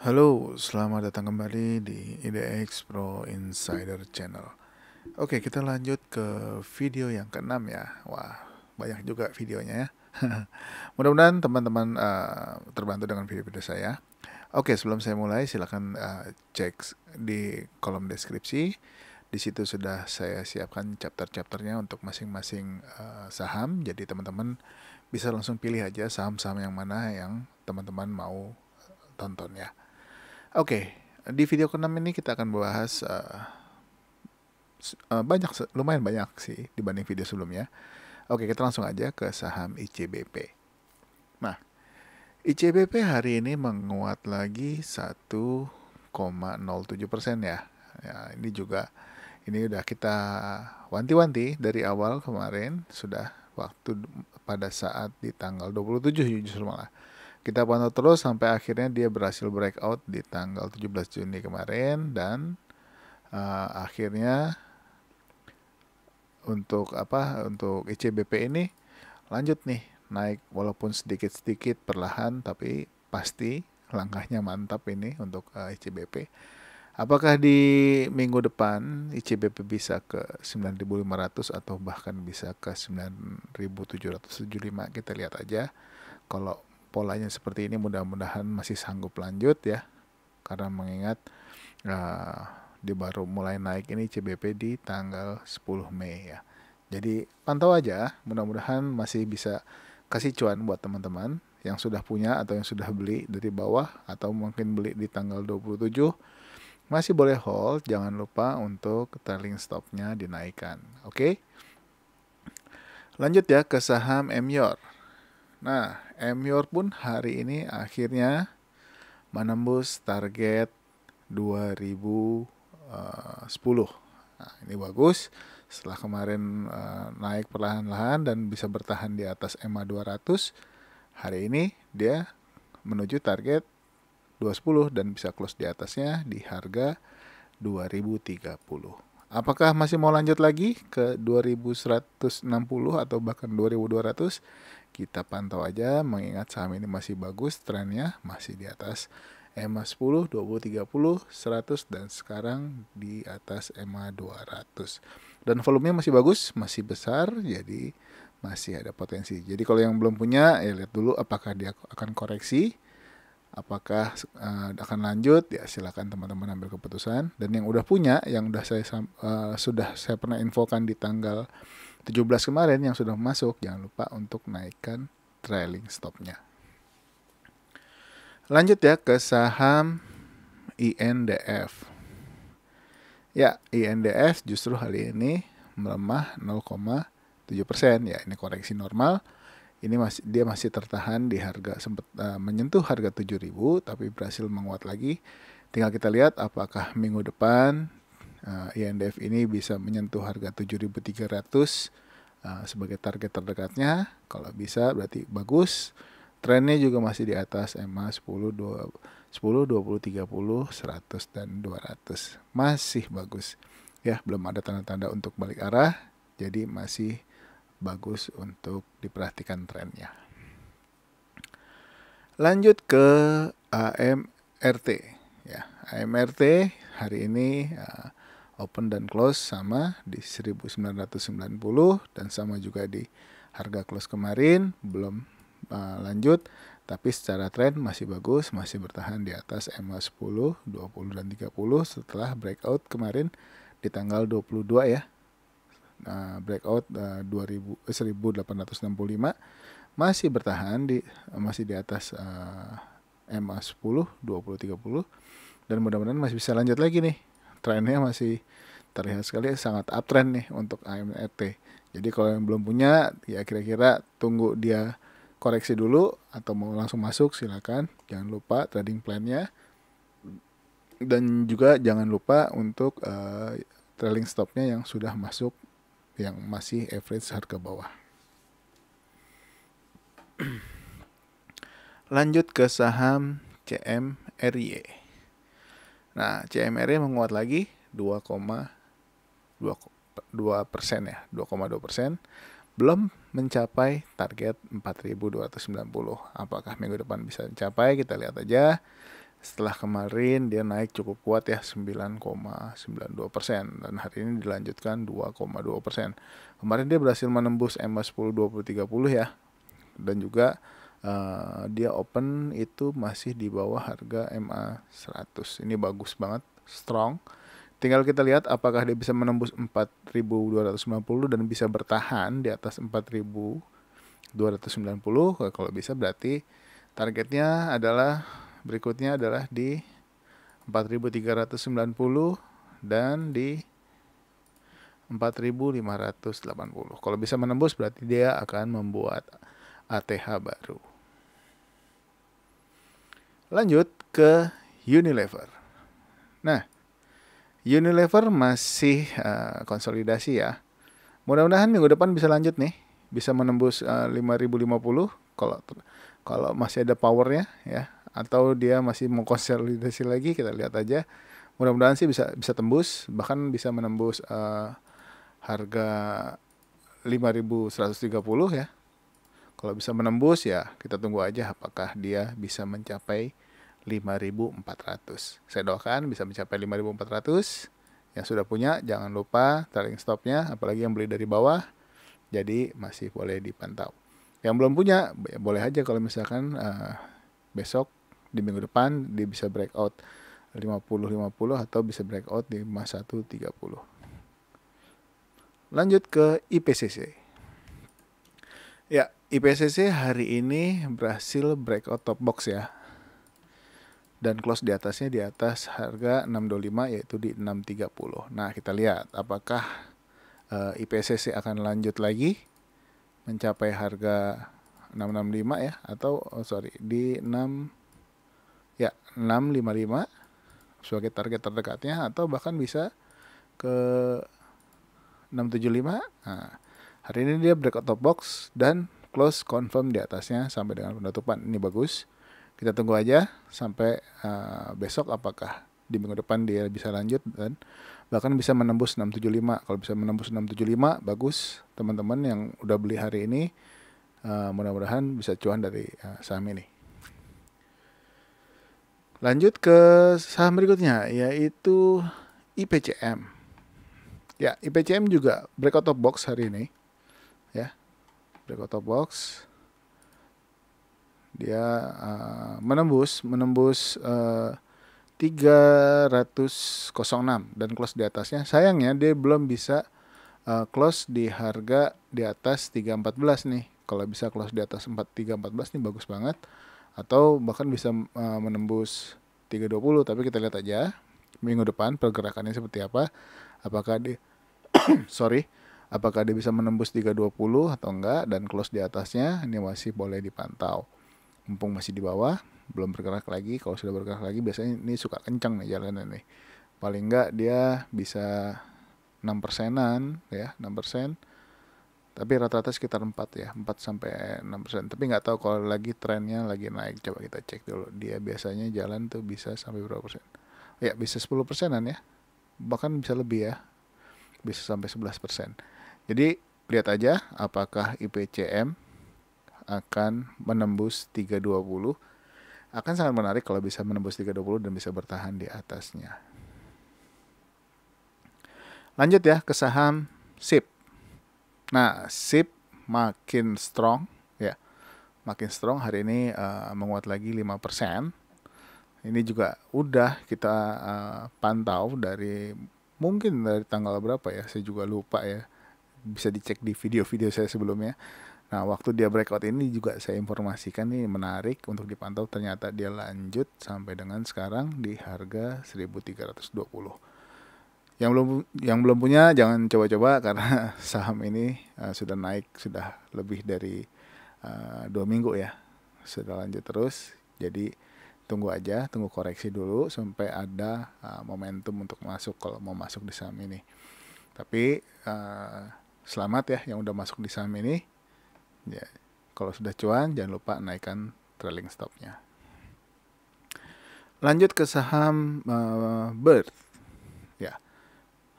Halo, selamat datang kembali di IDX Pro Insider Channel. Oke, kita lanjut ke video yang keenam ya. Wah, banyak juga videonya ya. Mudah-mudahan teman-teman terbantu dengan video-video saya. Oke, sebelum saya mulai, silakan cek di kolom deskripsi. Di situ sudah saya siapkan chapter-chapternya untuk masing-masing saham. Jadi teman-teman bisa langsung pilih aja saham-saham yang mana yang teman-teman mau tonton ya. Oke, di video ke-6 ini kita akan bahas lumayan banyak sih dibanding video sebelumnya. Oke, kita langsung aja ke saham ICBP. Nah, ICBP hari ini menguat lagi 1,07% ya. Ya, ini udah kita wanti-wanti dari awal kemarin, sudah waktu pada saat di tanggal 27 justru malah. Kita pantau terus sampai akhirnya dia berhasil breakout di tanggal 17 Juni kemarin dan akhirnya untuk ICBP ini lanjut nih naik walaupun sedikit-sedikit perlahan tapi pasti langkahnya mantap ini untuk ICBP. Apakah di minggu depan ICBP bisa ke 9.500 atau bahkan bisa ke 9.775? Kita lihat aja. Kalau polanya seperti ini mudah-mudahan masih sanggup lanjut ya, karena mengingat dia baru mulai naik ini CBP di tanggal 10 Mei ya. Jadi pantau aja, mudah-mudahan masih bisa kasih cuan buat teman-teman yang sudah punya atau yang sudah beli dari bawah atau mungkin beli di tanggal 27. Masih boleh hold, jangan lupa untuk trailing stopnya dinaikkan. Oke? Lanjut ya ke saham MYOR. Nah, MYOR pun hari ini akhirnya menembus target 2010. Nah, ini bagus. Setelah kemarin naik perlahan-lahan dan bisa bertahan di atas EMA 200, hari ini dia menuju target 210 dan bisa close di atasnya di harga 2030. Apakah masih mau lanjut lagi ke 2160 atau bahkan 2200? Kita pantau aja, mengingat saham ini masih bagus, trennya masih di atas EMA 10, 20, 30, 100 dan sekarang di atas EMA 200. Dan volumenya masih bagus, masih besar, jadi masih ada potensi. Jadi kalau yang belum punya, ya lihat dulu apakah dia akan koreksi, apakah akan lanjut, ya silakan teman-teman ambil keputusan. Dan yang udah punya, yang sudah saya pernah infokan di tanggal 17 kemarin yang sudah masuk, jangan lupa untuk naikkan trailing stopnya. Lanjut ya ke saham INDF. Ya, INDF justru hari ini melemah 0,7%. Ya, ini koreksi normal. Ini dia masih tertahan di harga, sempat menyentuh harga 7.000 tapi berhasil menguat lagi. Tinggal kita lihat apakah minggu depan INDF ini bisa menyentuh harga 7.300 sebagai target terdekatnya. Kalau bisa berarti bagus. Trennya juga masih di atas EMA 10, 20, 30, 100 dan 200. Masih bagus. Ya, belum ada tanda-tanda untuk balik arah. Jadi masih bagus untuk diperhatikan trennya. Lanjut ke AMRT ya. AMRT hari ini open dan close sama di 1990 dan sama juga di harga close kemarin, belum lanjut, tapi secara tren masih bagus, masih bertahan di atas EMA 10, 20 dan 30 setelah breakout kemarin di tanggal 22 ya. Breakout 1865 masih bertahan masih di atas EMA 10, 20, 30 dan mudah-mudahan masih bisa lanjut lagi nih. Trennya masih terlihat sekali sangat uptrend nih untuk AMRT. Jadi kalau yang belum punya ya kira-kira tunggu dia koreksi dulu atau mau langsung masuk silakan. Jangan lupa trading plan-nya. Dan juga jangan lupa untuk trailing stop-nya yang sudah masuk yang masih average harga bawah. Lanjut ke saham CMRY. Nah, CMRY menguat lagi 2,2% ya, 2,2%. Belum mencapai target 4.290. Apakah minggu depan bisa mencapai? Kita lihat aja. Setelah kemarin dia naik cukup kuat ya 9,92%, dan hari ini dilanjutkan 2,2%. Kemarin dia berhasil menembus EMA 10, 20, 30 ya, dan juga dia open itu masih di bawah harga MA 100. Ini bagus banget, strong. Tinggal kita lihat apakah dia bisa menembus 4.290 dan bisa bertahan di atas 4.290. Kalau bisa berarti targetnya adalah berikutnya adalah di 4.390 dan di 4.580. Kalau bisa menembus berarti dia akan membuat ATH baru. Lanjut ke Unilever. Nah, Unilever masih konsolidasi ya. Mudah-mudahan minggu depan bisa lanjut nih, bisa menembus 5.050 kalau masih ada powernya ya, atau dia masih mau konsolidasi lagi, kita lihat aja. Mudah-mudahan sih bisa tembus, bahkan bisa menembus harga 5.130 ya. Kalau bisa menembus ya kita tunggu aja apakah dia bisa mencapai 5.400. Saya doakan bisa mencapai 5.400. Yang sudah punya jangan lupa trailing stopnya, apalagi yang beli dari bawah, jadi masih boleh dipantau. Yang belum punya boleh aja kalau misalkan besok di minggu depan dia bisa breakout 50-50 atau bisa breakout di 51.30. Lanjut ke IPCC. Ya, IPCC hari ini berhasil breakout top box ya, dan close di atasnya di atas harga 625 yaitu di 630. Nah, kita lihat apakah IPCC akan lanjut lagi mencapai harga 665 ya, atau di 655 sebagai target terdekatnya, atau bahkan bisa ke 675. Nah, hari ini dia breakout top box dan close confirm di atasnya sampai dengan penutupan. Ini bagus. Kita tunggu aja sampai besok apakah di minggu depan dia bisa lanjut dan bahkan bisa menembus 675. Kalau bisa menembus 675 bagus. Teman-teman yang udah beli hari ini mudah-mudahan bisa cuan dari saham ini. Lanjut ke saham berikutnya yaitu IPCM. Ya, IPCM juga breakout top box hari ini. Ya, breakout top box. Dia menembus 306 dan close di atasnya. Sayangnya dia belum bisa close di harga di atas 314 nih. Kalau bisa close di atas 314 nih bagus banget. Atau bahkan bisa menembus 320, tapi kita lihat aja minggu depan pergerakannya seperti apa. Apakah dia apakah dia bisa menembus 320 atau enggak dan close di atasnya, ini masih boleh dipantau. Mumpung masih di bawah, belum bergerak lagi. Kalau sudah bergerak lagi biasanya ini suka kencang nih jalannya nih. Paling enggak dia bisa 6%-an ya, 6%. Tapi rata-rata sekitar 4 ya, 4-6%. Tapi nggak tahu kalau lagi trennya lagi naik. Coba kita cek dulu. Dia biasanya jalan tuh bisa sampai berapa persen? Ya, bisa 10%-an ya. Bahkan bisa lebih ya. Bisa sampai 11%. Jadi lihat aja apakah IPCM akan menembus 320. Akan sangat menarik kalau bisa menembus 320 dan bisa bertahan di atasnya. Lanjut ya ke saham SIP. Nah, SIP makin strong ya. Makin strong hari ini menguat lagi 5%. Ini juga udah kita pantau mungkin dari tanggal berapa ya, saya juga lupa ya. Bisa dicek di video-video saya sebelumnya. Nah, waktu dia breakout ini juga saya informasikan nih menarik untuk dipantau. Ternyata dia lanjut sampai dengan sekarang di harga 1.320. Yang belum punya jangan coba-coba karena saham ini sudah naik sudah lebih dari 2 minggu ya. Sudah lanjut terus. Jadi tunggu aja, tunggu koreksi dulu sampai ada momentum untuk masuk kalau mau masuk di saham ini. Tapi selamat ya yang udah masuk di saham ini. Ya, kalau sudah cuan jangan lupa naikkan trailing stopnya. Lanjut ke saham Bird. Ya,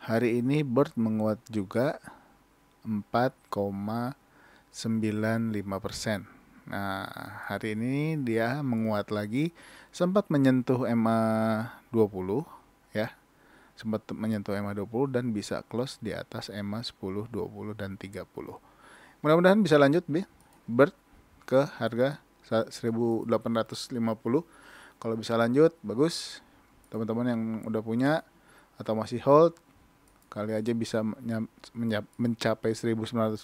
hari ini Bird menguat juga 4,95%. Nah, hari ini dia menguat lagi, sempat menyentuh EMA 20 ya. Sempat menyentuh EMA 20 dan bisa close di atas EMA 10, 20 dan 30. Mudah-mudahan bisa lanjut Bird ke harga 1850. Kalau bisa lanjut bagus. Teman-teman yang udah punya atau masih hold, kali aja bisa mencapai 1950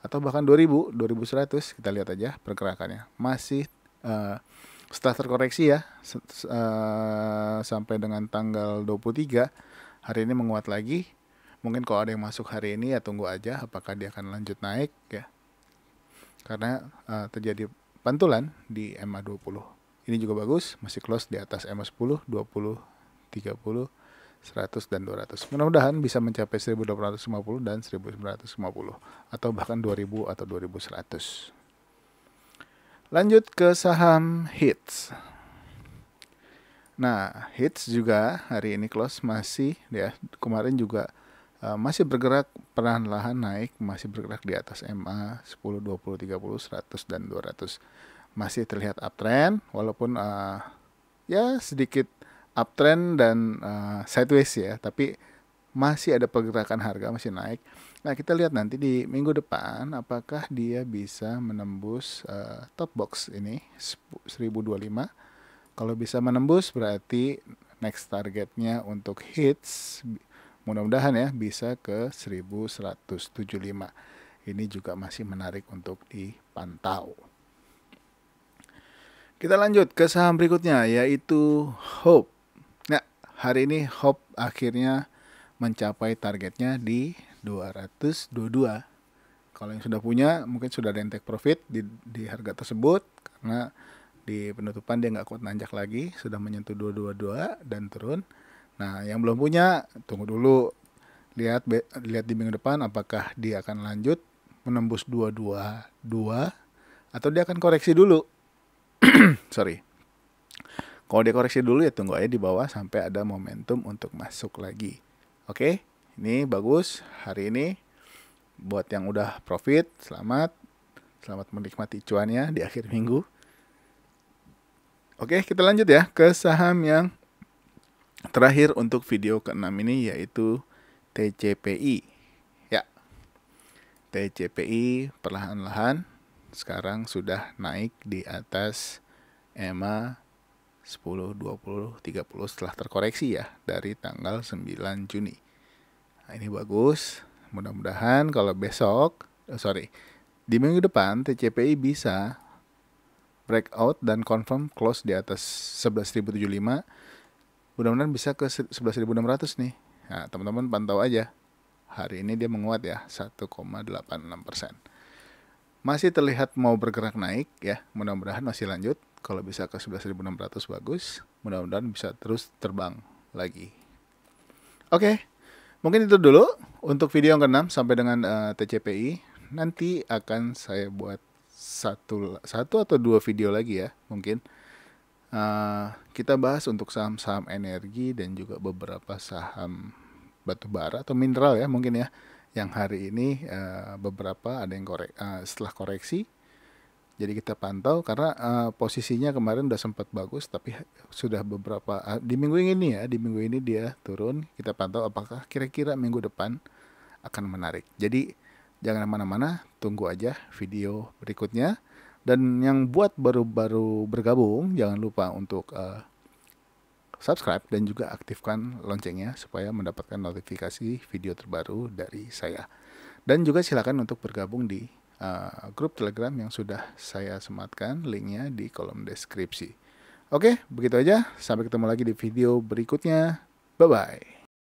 atau bahkan 2000, 2100. Kita lihat aja pergerakannya. Masih setelah terkoreksi ya, sampai dengan tanggal 23, hari ini menguat lagi. Mungkin kalau ada yang masuk hari ini ya tunggu aja apakah dia akan lanjut naik ya. Karena terjadi pantulan di EMA 20. Ini juga bagus, masih close di atas EMA 10, 20, 30, 100 dan 200. Mudah-mudahan bisa mencapai 1850 dan 1950 atau bahkan 2000 atau 2100. Lanjut ke saham HITS. Nah, HITS juga hari ini close masih ya, kemarin juga masih bergerak perlahan-lahan naik, masih bergerak di atas MA 10, 20, 30, 100 dan 200. Masih terlihat uptrend walaupun ya sedikit uptrend dan sideways ya, tapi masih ada pergerakan harga, masih naik. Nah, kita lihat nanti di minggu depan apakah dia bisa menembus top box ini 1025. Kalau bisa menembus berarti next targetnya untuk HITS mudah-mudahan ya bisa ke 1175. Ini juga masih menarik untuk dipantau. Kita lanjut ke saham berikutnya yaitu Hope. Nah, hari ini Hope akhirnya mencapai targetnya di 222. Kalau yang sudah punya mungkin sudah ada yang take profit di harga tersebut karena di penutupan dia nggak kuat nanjak lagi, sudah menyentuh 222 dan turun. Nah, yang belum punya tunggu dulu, lihat di minggu depan apakah dia akan lanjut menembus 222 atau dia akan koreksi dulu. Sorry. Kalau dia koreksi dulu ya tunggu aja di bawah sampai ada momentum untuk masuk lagi. Oke, ini bagus hari ini. Buat yang udah profit, selamat menikmati cuannya di akhir minggu. Oke, kita lanjut ya ke saham yang terakhir untuk video ke-6 ini yaitu TCPI. Ya, TCPI perlahan-lahan sekarang sudah naik di atas EMA 10, 20, 30 setelah terkoreksi ya dari tanggal 9 Juni. Nah, ini bagus. Mudah-mudahan kalau besok, di minggu depan TCPI bisa breakout dan confirm close di atas 11.075. Mudah-mudahan bisa ke 11.600 nih. Nah, teman-teman pantau aja. Hari ini dia menguat ya, 1,86%. Masih terlihat mau bergerak naik ya. Mudah-mudahan masih lanjut. Kalau bisa ke 11.600 bagus. Mudah-mudahan bisa terus terbang lagi. Oke, mungkin itu dulu untuk video yang ke-6 sampai dengan TCPI. Nanti akan saya buat satu atau dua video lagi ya mungkin. Kita bahas untuk saham-saham energi dan juga beberapa saham batubara atau mineral ya mungkin ya, yang hari ini beberapa ada yang setelah koreksi. Jadi kita pantau karena posisinya kemarin udah sempat bagus tapi sudah beberapa di minggu ini dia turun. Kita pantau apakah kira-kira minggu depan akan menarik. Jadi jangan kemana-mana, tunggu aja video berikutnya. Dan yang buat baru-baru bergabung, jangan lupa untuk subscribe dan juga aktifkan loncengnya supaya mendapatkan notifikasi video terbaru dari saya. Dan juga silakan untuk bergabung di grup Telegram yang sudah saya sematkan linknya di kolom deskripsi. Oke, begitu aja. Sampai ketemu lagi di video berikutnya. Bye-bye.